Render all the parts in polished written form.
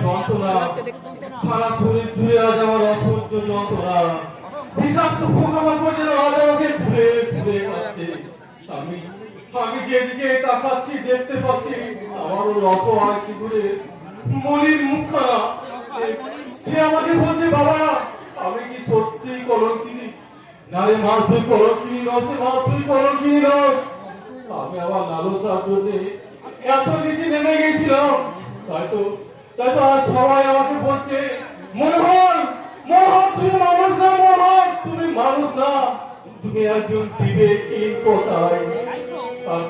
যন্ত্রণা সারা শরীর জুড়ে আজ আমার অসহ্য যন্ত্রণা, বিষাক্ত পোকামাকড় যেন আজ আমাকে ঘুরে ঘুরে খাচ্ছে। আমি আমি যেদিকে তাকাচ্ছি দেখতে পাচ্ছি আমারও রত হয় শিশুরের মলিন মুখখানা। সে আমাকে বলছে, বাবা আমি কি সত্যি কলঙ্কিনী? না রে মা, তুই কলঙ্কিনী নস, মা তুই কলঙ্কিনী নস। আমি আমার লালসার জন্য এত নিচে নেমে গেছিলাম, তাইতো আজ সবাই আমাকে বলছে, মনোহর মনোহর তুমি মানুষ না, মনোহর তুমি মানুষ না, তুমি একজন বিবেকহীন কোথায়। আর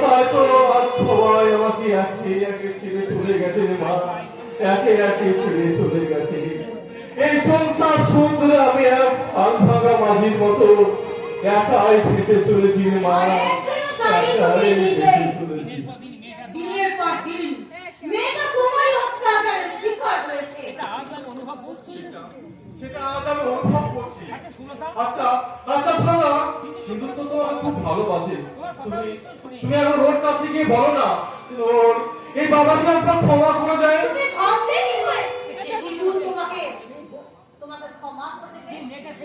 তাইতো আজ সবাই আমাকে একে একে ছেড়ে চলে গেছে রে মা, একে একে ছেড়ে চলে গেছে। এই সংসার সমুদ্রে আমি এক হাল ভাঙা মাঝির মতো একাই ভেসে চলেছি রে মা, একাই ভেসে চলেছি। দিনের পর দিন মেয়েটা তোমারই অত্যাচারের শিকার হয়েছে। সেটা আজ আমি অনুভব করছি। আচ্ছা শোনা, সিন্ধু তো তোমাকে খুব ভালোবাসে। তুমি এখন ওর কাছে গিয়ে বলো না ওর এই বাবাকে একবার ক্ষমা করে দেয়। তুমি ভাবলে কি করে সিন্ধু তোমাকে ক্ষমা করে দেবে?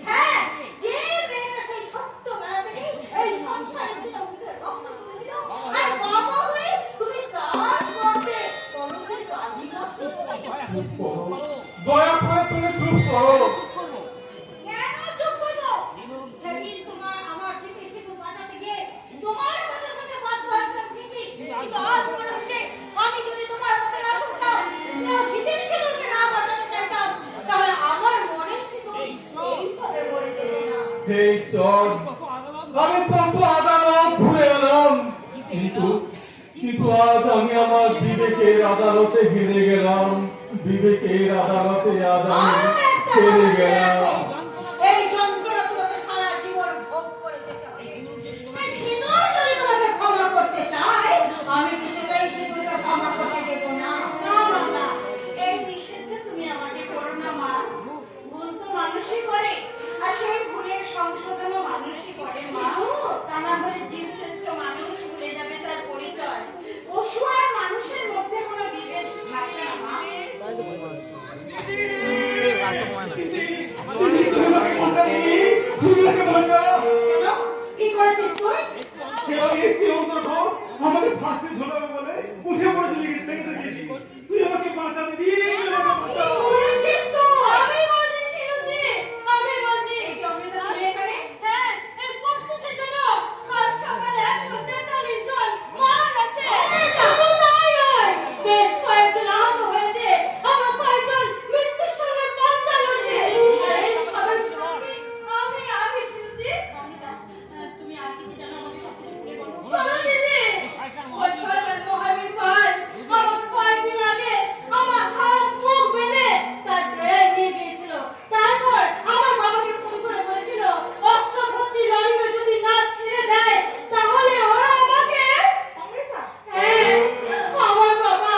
হ্যাঁ, যে মেয়েটা সেই ছোট্টবেলা থেকেই এই সংসারের জন্য মুখে রক্ত তুলে দিল, আর বাবা হয়ে তুমি তার পথে কলঙ্কের গালি বসতে। চুপ করো, দয়া করে তুমি চুপ করো। কেন চুপ করবো? সেদিন তোমার আমার থেকে সিন্ধু বাঁচাতে গিয়ে তোমার কথার সাথে বাধ্য হয়েছিলাম ঠিকই, কিন্তু আজ মনে হচ্ছে আমি যদি তোমার কথা না শুনতাম, না শীতের সিঁদুরকে না বাঁচাতে চাইতাম, তাহলে আমার মনে সিঁদুর এইভাবে মরে যেত না। হে ঈশ্বর, আমি কত আদালত ঘুরে এলাম, কিন্তু আজ আমি আমার বিবেকের আদালতে হেরে গেলাম, বিবেকের আদালতে আজ আমি হেরে গেলাম। এই যন্ত্রণা তোমাকে সারা জীবন ভোগ করে যেতে হবে। এই সিঁদুর যদি তোমাকে ক্ষমা করতে চায়, আমি কিছুতেই সিঁদুরকে ক্ষমা করতে দেব না। না বাবা, এই নিষেধটা তুমি আমাকে করো না মা। ভুল তো মানুষই করে, আর সেই ভুলের সংশোধনও মানুষই করে মা। তা না হলে জীব শ্রেষ্ঠ মানুষ ভুলে যাবে তার পরিচয়। পশু আর মানুষের মধ্যে কোনো বিভেদ থাকে না মা। কি করেছিস তুই? আমাকে ফাঁসতে ঝোলাবে বলে উঠে পড়েছিলি, তুই আমাকে বাঁচাতে দিয়ে করেছিস তো? আমি বলছি সিঁদুর, আমি বলছি তুমি তো এখানে হ্যাঁ এই করতেছে জন্য আজ সকালে 143 জন মারা গেছে। শুধু তাই নয়, বেশ কয়েকজন আহত হয়েছে, আবার কয়েকজন মৃত্যুর সঙ্গে পাঞ্জা লড়ছে। এই সবের সঙ্গে আমি সিঁদুর, তুমি আর কি জানো আমাকে সবকিছু খুলে বলো। শোনো দিদি, ওই শয়তান মহাবীর পাল আমাকে কয়েকদিন আগে আমার হাত মুখ বেঁধে তার ডেরায় নিয়ে গিয়েছিল। তারপর আমার বাবাকে ফোন করে বলেছিল অস্ত্র ভর্তি লরিকে যদি না ছেড়ে দেয় তাহলে ওরা আমাকে হ্যাঁ, আমার বাবা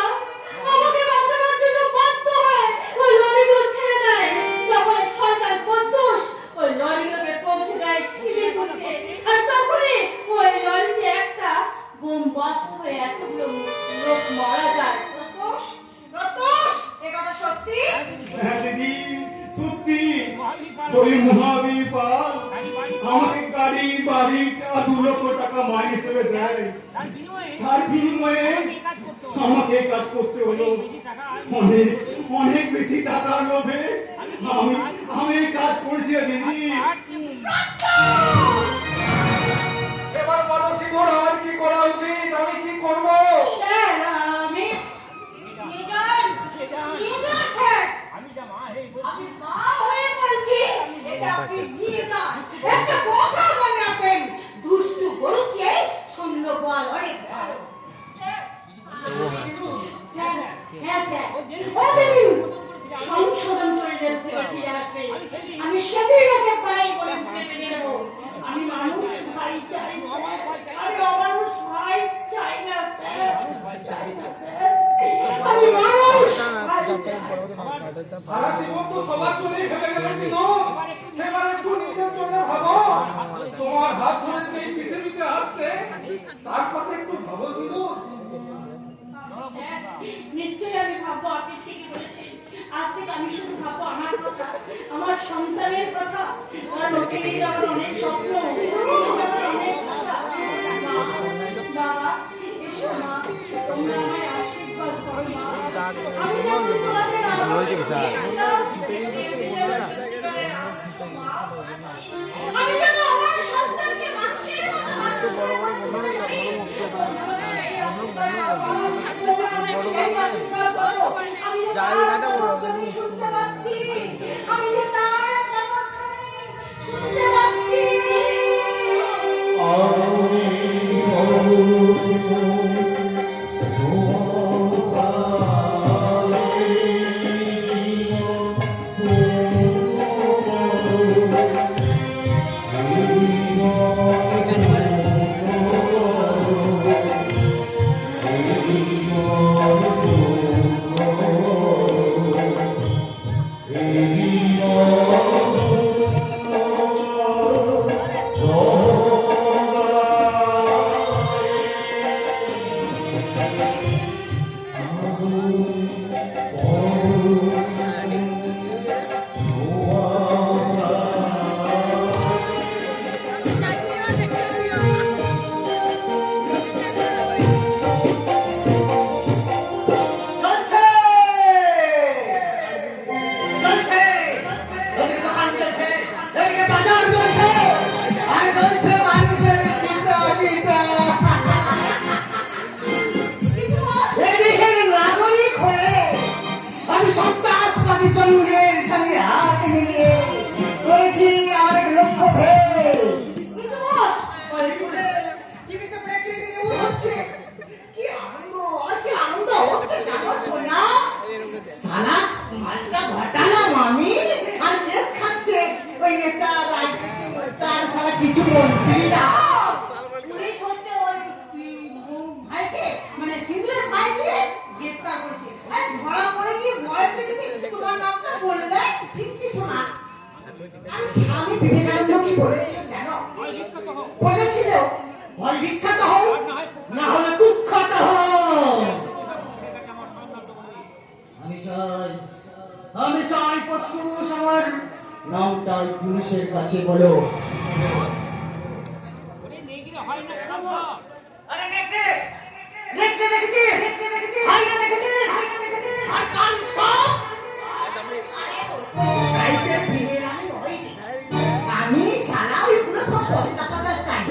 আমাকে বাঁচানোর জন্য বাধ্য হয় ওই লরিগুলো ছেড়ে দেয়। তখন শয়তান কদ্দুস ওই লরিগুলোকে পৌঁছে দেয় শিলিগুড়িতে, আর তখনই ওই লরিতে একটা বোম বাস্ট হয়ে এতগুলো লোক মারা যায়। রতোষ, এ কথা সত্যি? হ্যাঁ দিদি সত্যি, ওই মহাবীর পাল আমাকে গাড়ি বাড়ি 2 লক্ষ টাকা মাইনে হিসেবে দেয়, তার বিনিময়ে আমাকে কাজ করতে হলো। অনেক অনেক বেশি টাকার লোভে আমি কাজ করেছি দিদি। এবার বলো সিঁদুর, আমার কি করা উচিত, আমি কি করবো? স্যার, আমি আমি মা হয়ে বলছি, এটা আপনি নিয়ে যান। একটা কথা মনে রাখবেন, দুষ্টু গরু চেয়ে শূন্য গোয়াল অনেক ভালো। হ্যাঁ স্যার, ওদিন সংশোধন করে জেল থেকে ফিরে আসবে, আমি সেদিন ওকে পাই বলে মেনে নেব। আমি মানুষ ভাই চাই স্যার, আমি অমানুষ ভাই চাই না স্যার, চাই না স্যার, আমি মানুষ ভাই চাই। সারা জীবন তো সবার জন্যই ভেবে গেলে সিঁদুর, এবার একটু নিজের জন্য ভাবো। তোমার হাত ধরে যে পৃথিবীতে আসছে তার কথা একটু ভাবো সিঁদুর। স্যার নিশ্চয়ই আমি ভাববো আপনি ঠিকই বলেছেন। আজ থেকে আমি শুধু ভাববো আমার কথা, আমার সন্তানের কথা। কারণ ওকে নিয়ে যাওয়ার অনেক স্বপ্ন, ওকে নিয়ে যাওয়ার অনেক আশা। মা, বাবা, এসো মা, তোমরা আমায় আশীর্বাদ করো মা। আমি যেমন তোমাদের আমি যেন আমার সন্তানকে মানুষের জায়গাটা শুনতে পাচ্ছি, আমি যে তার শুনতে পাচ্ছি। কিছু মন্ত্রী না পুলিশ হচ্ছে ওই ভাইকে মানে সিংহের ভাইকে গ্রেফতার করেছে। আরে ধরা পড়ে কি ভয় পেয়ে যদি তোমার নামটা বললে ঠিক কি শোনা আর স্বামী বিবেকানন্দ কি বলেছিলেন জানো? বলেছিল হয় বিখ্যাত হও না হলে কুখ্যাত হও। আমি চাই প্রত্যুষ আমার নামটা পুলিশের কাছে বলো। আরে নেকড়ে নেকড়ে দেখেছিস? হাইনা দেখেছিস? আর কাল সব রাইতে ফিরে আমি শালা ওইগুলো সব বস্তা কাটার টাইম।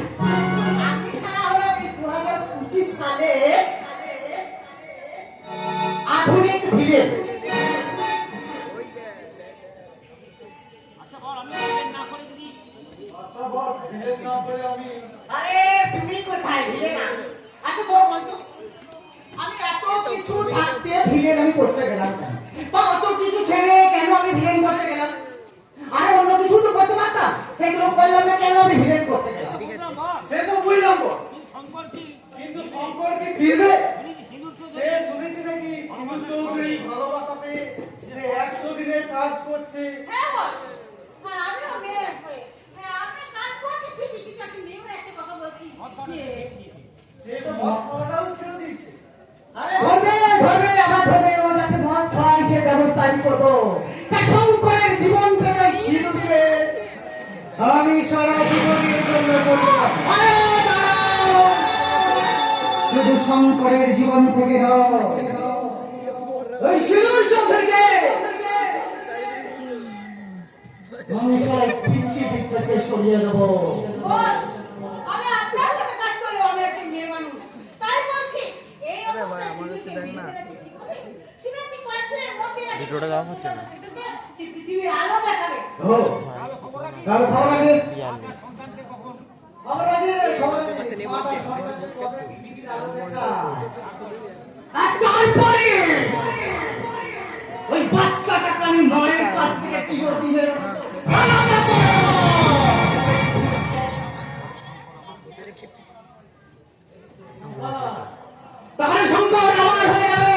আমি শালা হলো 2025 সালে আধুনিক ভিলেন। আরে তুমি কোথায় ভিলেন? আমি আচ্ছা তোর বলতো আমি এত কিছু থাকতে ভিলেন আমি করতে গেলাম কেন? বা অত কিছু ছেড়ে কেন আমি ভিলেন করতে গেলাম? আরে অন্য কিছু তো করতে পারতাম, সেগুলো করলাম না, কেন আমি ভিলেন করতে গেলাম? সে তো বুঝলাম কিন্তু শঙ্কর কি ফিরবে? সে শুনেছি নাকি শিবু চৌধুরী ভালোবাসাতে যে 100 দিনের কাজ করছে। হ্যাঁ বস, আর আমিও মেয়ে হয়ে আপনি কাজ করছি সেটি কিন্তু আপনি মেয়েও একটা কথা বলছি সে তো মদ খাওয়াটাও ছেড়ে দিয়েছে। আরে ধরবে ধরবে আমার ধরবে, ও যাতে মদ খায় সে ব্যবস্থা আমি করবো। তা শঙ্করের জীবন থেকে সিঁদুরকে আমি সারা জীবনের জন্য করবো। আরে দাঁড়াও, শুধু শঙ্করের জীবন থেকে নয়, ওই সিঁদুর চৌধুরীকে আমি সবাই পৃথিবী থেকে সরিয়ে দেবো। বস, আমি আপনার সাথে কাজ করি, আমি একটা মেয়ে মানুষ, তাই বলছি এই অবস্থায় শুনেছি কয়েকদিনের মধ্যে ভিডিওটা দেওয়া হচ্ছে না, পৃথিবীর আলো দেখাবে। ও কাল খবর আগে খবর আগে আর তারপরে ওই বাচ্চাটাকে আমি মায়ের কাছ থেকে চিরদিনের আলাদা করে দেবো। তাহলে শঙ্কর আমার হয়ে যাবে।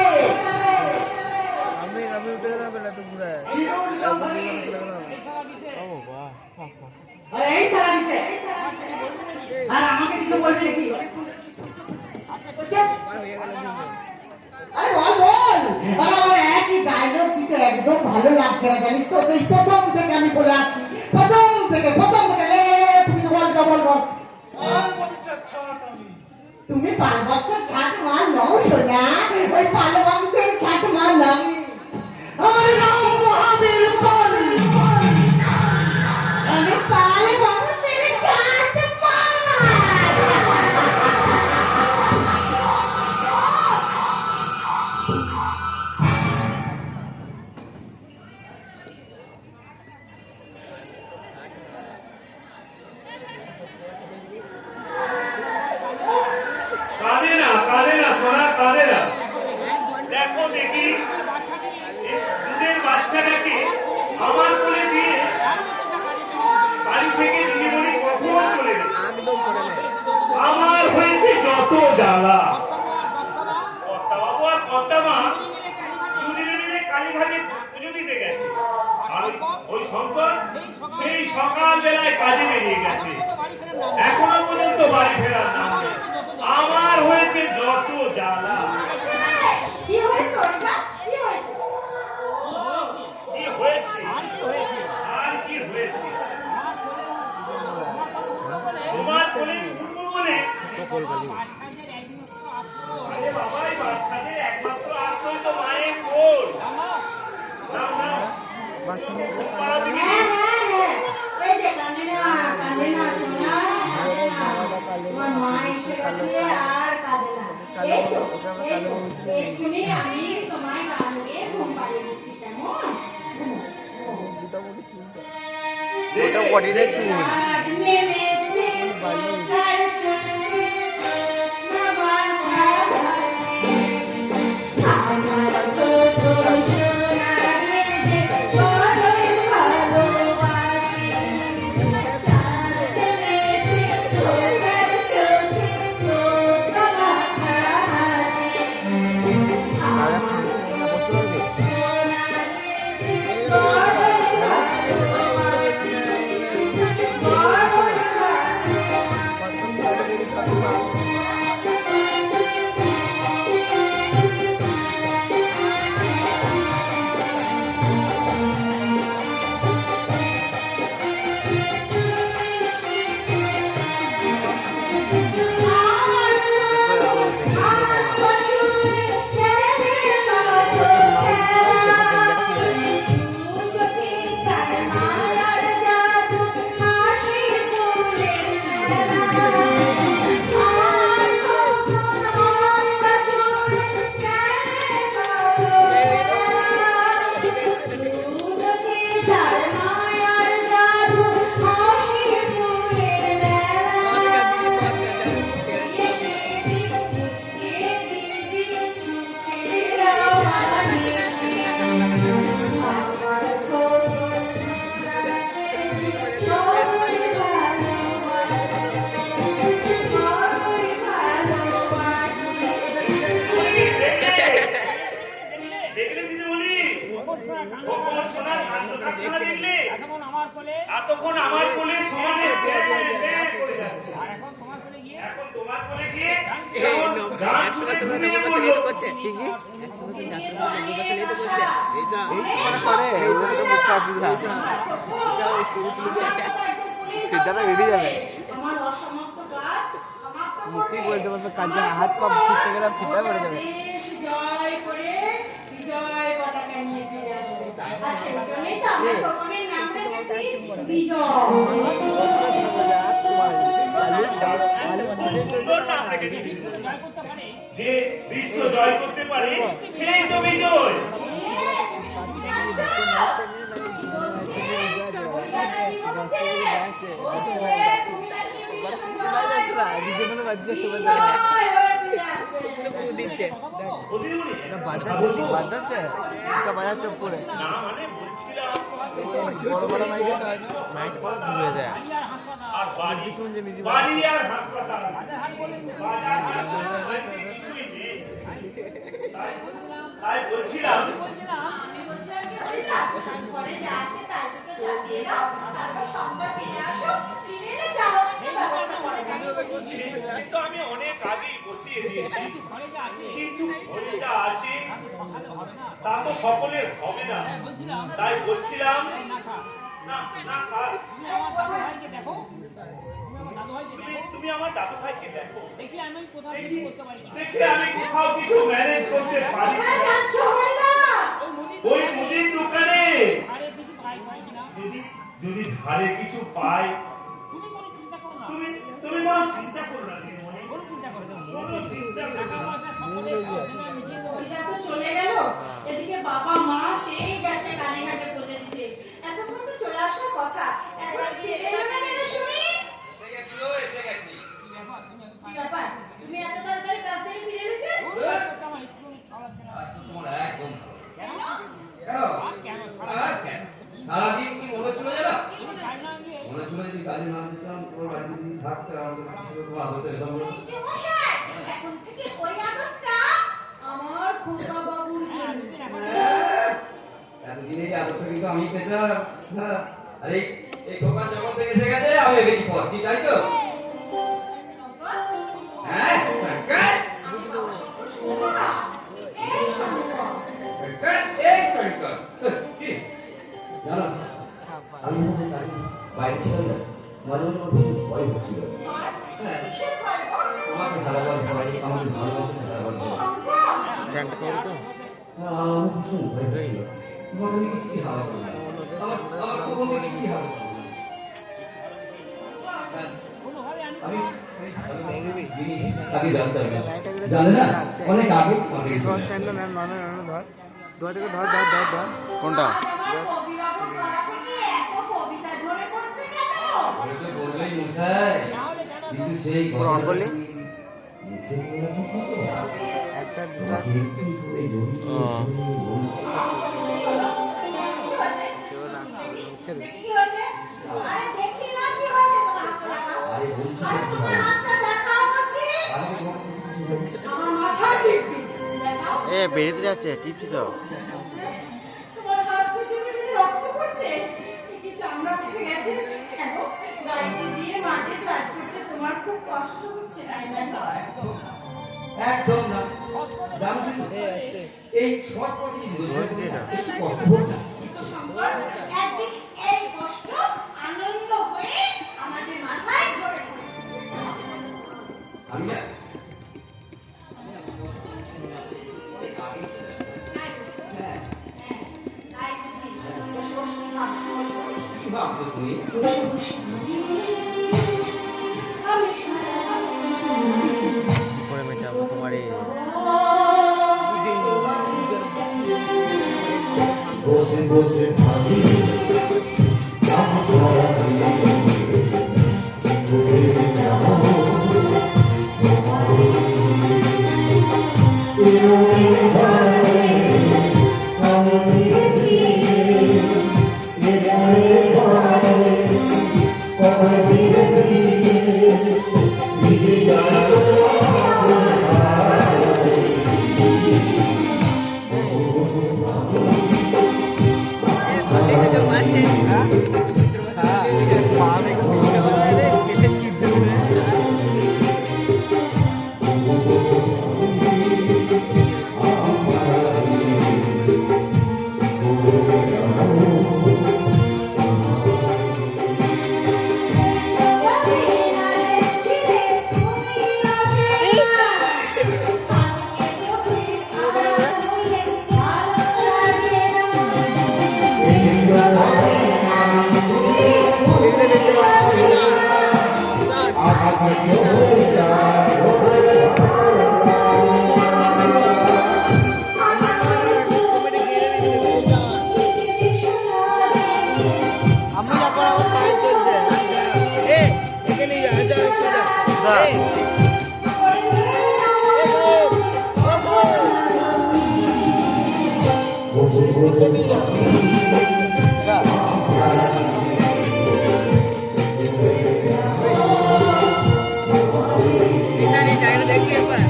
আমি উঠে গেলাম বেলা তো পুরো আরে এই সারা দিছে আর আমাকে কিছু বলবি নাকি? আরে বল বল। ভালো লাগছে না জানিস তো, সেই প্রথম থেকে আমি বলে আসছি, প্রথম থেকে লে, তুমি তো বল। তুমি পাল বছর ছাট মারলাম সোনা, ওই পাল বংশের ছাট মারলাম। আমার নাম মহাবীর পাল, আমি পাল বংশের ছাট কাঁদে না সোনা, কাঁদে না। দেখো দেখি এই দুধের বাচ্চাটাকে আমার কোলে দিয়ে বাড়ি থেকে দিদিমণি কখন চলে গেছে। আমার হয়েছে যত জ্বালা। কর্তা বাবু আর কর্তা মা দুদিনে মিলে কালীঘাটে পুজো দিতে গেছে, আর ওই শঙ্কর সেই সকাল বেলায় কাজে বেরিয়ে গেছে, এখনো পর্যন্ত বাড়ি ফেরার নাম নেই। আমার হয়েছে যত জ্বালা। কি হয়েছে ওটা? কি হয়েছে? কি হয়েছে আর কি হয়েছে? তোমার কোলে ঘুরবো বলে আরে বাবা, এই বাচ্চাদের একমাত্র আশ্রয় তো মায়ের কোল। নাও নাও পাড়া দিকে নিয়ে। এই যে কাঁদে না সোনা, কাঁদে না। তোমার মা এসে গেছে আর কাঁদে না। এই তো, এক্ষুনি আমি তোমায় কাঁদে ঘুম পাড়িয়ে দিচ্ছি, কেমন? ওটা বডিটাই চুল নেমেছে তার চোখে সবার ভালোবাসে। আমার ছোট সোনাকে যে বড়ই ভালোবাসি। চাঁদ নেমেছে তার চোখে সবার হাসি। আমার এতক্ষণ আমার কোলে সমানে করে যাচ্ছে, এখন তোমার কোলে গিয়ে মুক্তি বলতে পারবে, কাজে হাত পা ছুটতে গেলে ছিটা পড়ে যাবে। জয় করে বিজয় পতাকা নিয়ে ফিরে আসবে। আর সেই জন্যই তো আমরা ভগবানের নামটা দিচ্ছি সুন্দর নাম রেখেছি যে বিশ্ব জয় করতে পারে, সেই তো বিজয়। দিচ্ছে বাজাচ্ছে পরে না মানে বলছিলাম বড় বড় মাইক পরে দূরে যায়। আর বাড়ি আর হাসপাতাল বাজার হাট কিছুই নেই। তাই বলছিলাম পরে যা আসে তাই দুটো চাপিয়ে দাও, তারপর সংবাদ নিয়ে আসো, চিনে যাওয়ার ব্যবস্থা করে দেবো। সে তো আমি অনেক আগেই বসিয়ে দিয়েছি, কিন্তু ঘরে যা আছে তা তো সকলের হবে না, তাই বলছিলাম না না খা- তুমি আমার দাদু ভাইকে দেখো, দেখি আমি কোথাও কিছু ম্যানেজ করতে পারি কোথায় কিনা। যাচ্ছ বললা? ওই মুদির দোকানে যদি যদি ধারে কিছু পাই, তুমি তুমি কোনো চিন্তা করো না দিদিমণি, কোনো চিন্তা করো না। ওইটা তো চলে গেল, এদিকে বাবা মা সেই গেছে কালীঘাটে পুজো দিতে, এতক্ষণ তো চলে আসার কথা, একবার ফিরে এলো না কেন শুনি? কি ব্যাপার, তুমি এত তাড়াতাড়ি কাজ থেকে ফিরে এসেছো? সারাদিন কি মনে চলে যাবে? মনে চলে যদি কাজে না যেতাম, তোর বাড়িতে যদি থাকতে আমাদের তোমার আদতে এলাম। এই যে মশাই, এখন থেকে ওই আদরটা আমার খোকা বাবুর জন্য। এতদিনে এই আদতটা কিন্তু আমি পেতাম। হ্যাঁ, আরে এই খোকার জগৎ থেকে এসে গেছে, আমি এগেছি পর, কি তাই তো? হ্যাঁ, সরকার, এই শঙ্কর, সরকার, এই সরকার। কি? জানো, আমি যখন বাইরে ছিলাম না, মাঝে মাঝে আমার খুব ভয় হচ্ছিল। হ্যাঁ, কিসের ভয় গো? তোমাকে ভালোবাসা সবাই, আমাকে ভালোবাসা ভালোবাসা। শঙ্কর, আমার ভীষণ ভয় হচ্ছিল। তোমাকে আমি কি হবে? আমার কখনো কি হবে? আগে জানতাম না। জানে না? অনেক আগে আমাকে ধর স্ট্যান্ডটা না না না ধর ধর থেকে ধর ধর ধর ধর কোনটা আজ আমার কবিবাবুর গলা থেকে এত কবিতা ঝরে পড়ছে কেন? ওরে তো বলবেই মশাই, কিন্তু সেই পুরো অন করলি? মুখে বলা তো কত? একটা দুটা কিন্তু এই জমি ও। কি হয়েছে? সেও নাচছে বুঝছে রে কি হয়েছে? আরে দেখি না কি হয়েছে, তোমার হাতটা দেখাও। আরে বলছি আরে তোমার হাতটা দেখাও বলছি। আমি তোমাকে কিছু বলছি। আমার মাথায় টিপি। দেখাও। এ বেরিয়ে যাচ্ছে টিপছি তো তোমার হাত থেকে বেরিয়ে রক্ত পড়ছে, কি চামড়া ফেটে গেছে কেন? গাড়িতে দিয়ে মাঠে কাজ করতে তোমার খুব কষ্ট হচ্ছে, তাই না? একদম না। জানো তো, এই শর্ট পটি একটু কষ্ট হোক না। কিন্তু শঙ্কর, একদিন এই কষ্ট আনন্দ হয়ে আমাদের মাথায় ঝরে পড়বে। আমি না তাই বুঝি ষষ্ঠী ভাবছো? কি ভাবছো তুমি? করে মেটাবো তোমার এই বসে বসে ভাবি নাম ছড়াবি ঘুরে যাব আমি যখন আমার পায়ে চলছে এ এখানে যা যা যা এ বসে বসে এখানে জায়গা দেখি একবার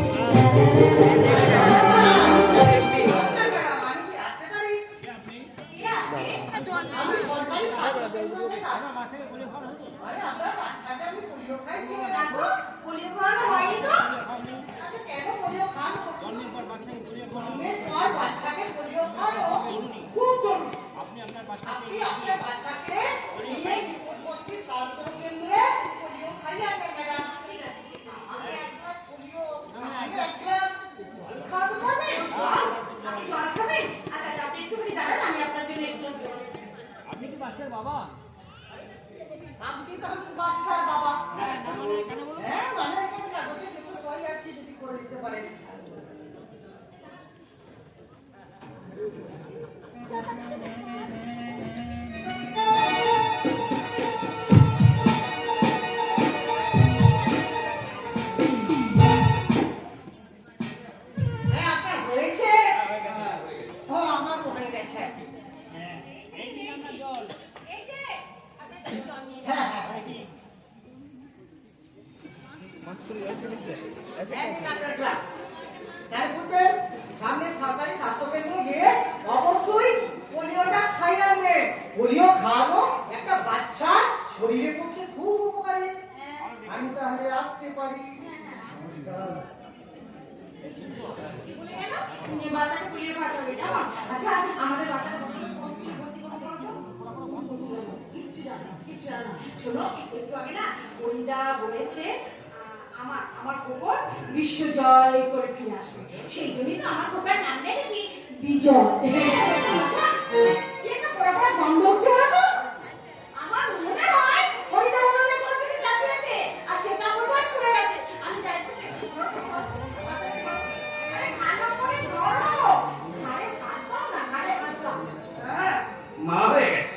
পোলিও খাওয়ানো হয়নি তো? কেন পোলিও খান? জন্মের পর বাচ্চাকে পোলিও আপনি তো বাচ্চার বাবা। হ্যাঁ, মানে এখানে কাগজে কিছু সই আর কি যদি করে দিতে পারেন। হ্যাঁ, আপনার হয়েছে? ও, আমার হয়ে গেছে। এই যে আপনার জল নিয়ে হ্যাঁ, হ্যাঁ, হ্যাঁ। আপনার ক্লাস। তাই বুঝবেন, সামনে সরকারি স্বাস্থ্যকেন্দ্রে গিয়ে অবশ্যই পোলিওটা খাই রাখবেন। পোলিও খাওয়ানো একটা বাচ্চার শরীরের পক্ষে খুব উপকারী। আমি তাহলে আসতে পারি। নমস্কার। বাচ্চাকে পুলিয়ে খাওয়াবে না। আচ্ছা, আমাদের বাচ্চাটা কিচ্ছু জানো না। শোনো, একটু আগে না ওইটা বলেছে আমার খবর বিশ্ব জয় করে ফিরে আসবে। সেই জন্যই তো আমার খোকার নাম রেখেছি বিজয়। আচ্ছা, কি একটা পড়া পড়া গন্ধ হচ্ছে বলো তো? আমার মনে হয় হরিদা উনুনে কোনো কিছু চাপিয়েছে আর সেটা বোধহয় পুড়ে গেছে। আমি যাই তো আরে ভালো করে ধরো। ঘাড়ে হাত দাও না, ঘাড়ে হাত দাও। মা হয়ে গেছে।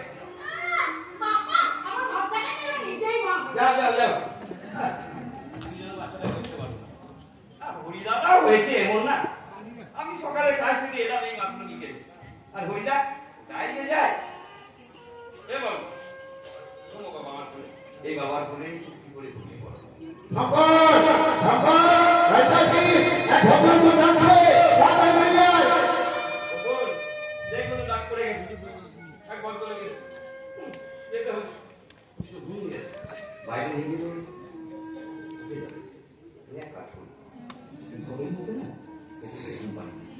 বাবা, আমার ভাবটাকে নিয়ে নিজেই মা। যাও যাও যাও। হরিদাটাও হয়েছে এমন না। আমি সকালে কাজ থেকে এলাম এই মাত্র বিকেলে। আর হরিদা দাঁড়িয়ে যায়। এ বল শোনো বাবা আমার করে এই বাবার কোলে চুক্তি করে ঘুমিয়ে পড়ো। ওপর দেখো তো দাগ পড়ে গেছে। এক বল করে গেছে। যেতে হবে। কিছু ঘুমিয়ে গেছে। বাইরে রেখে দিল। এক কাজ করো। তুমি ঘুমিয়ে পড়বে না? ওকে ঘুম পাড়িয়ে দিও।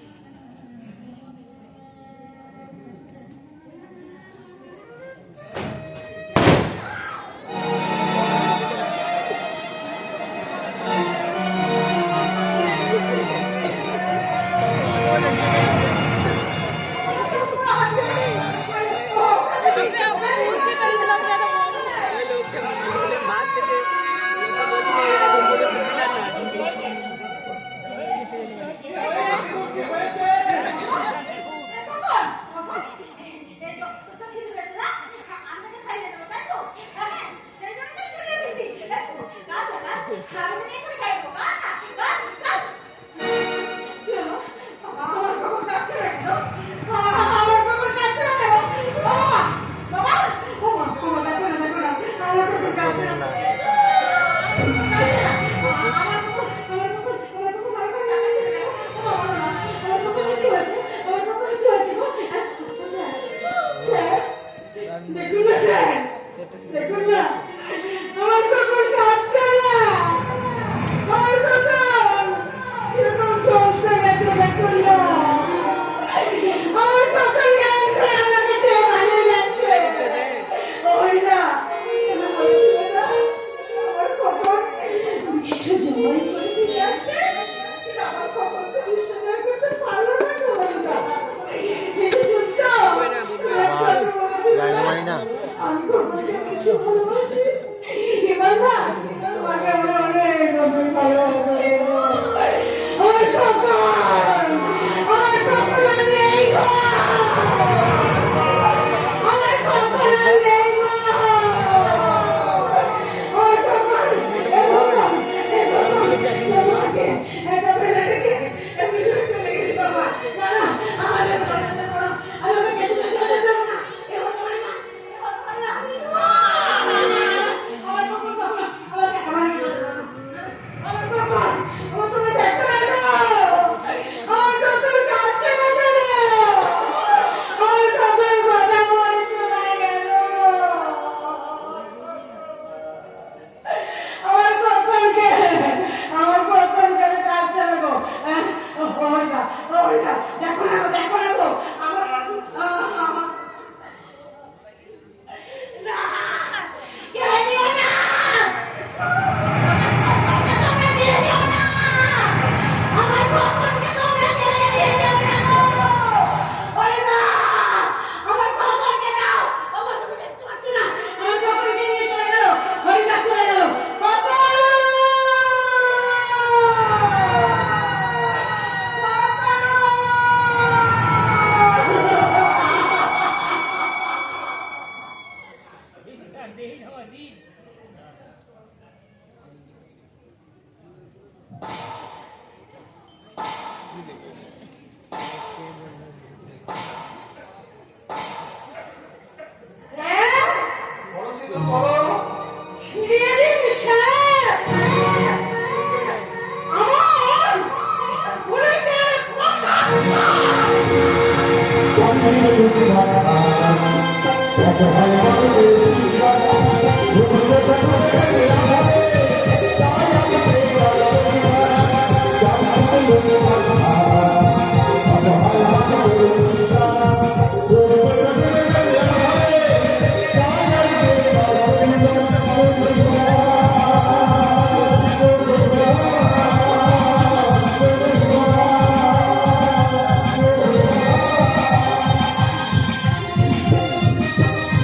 দেখুন না, আমার কুকুর কাঁদছে না। আমার কুকুর কিরকম চলছে গেছে দেখুন না। চাকরির অসহায় মানুষের জীবন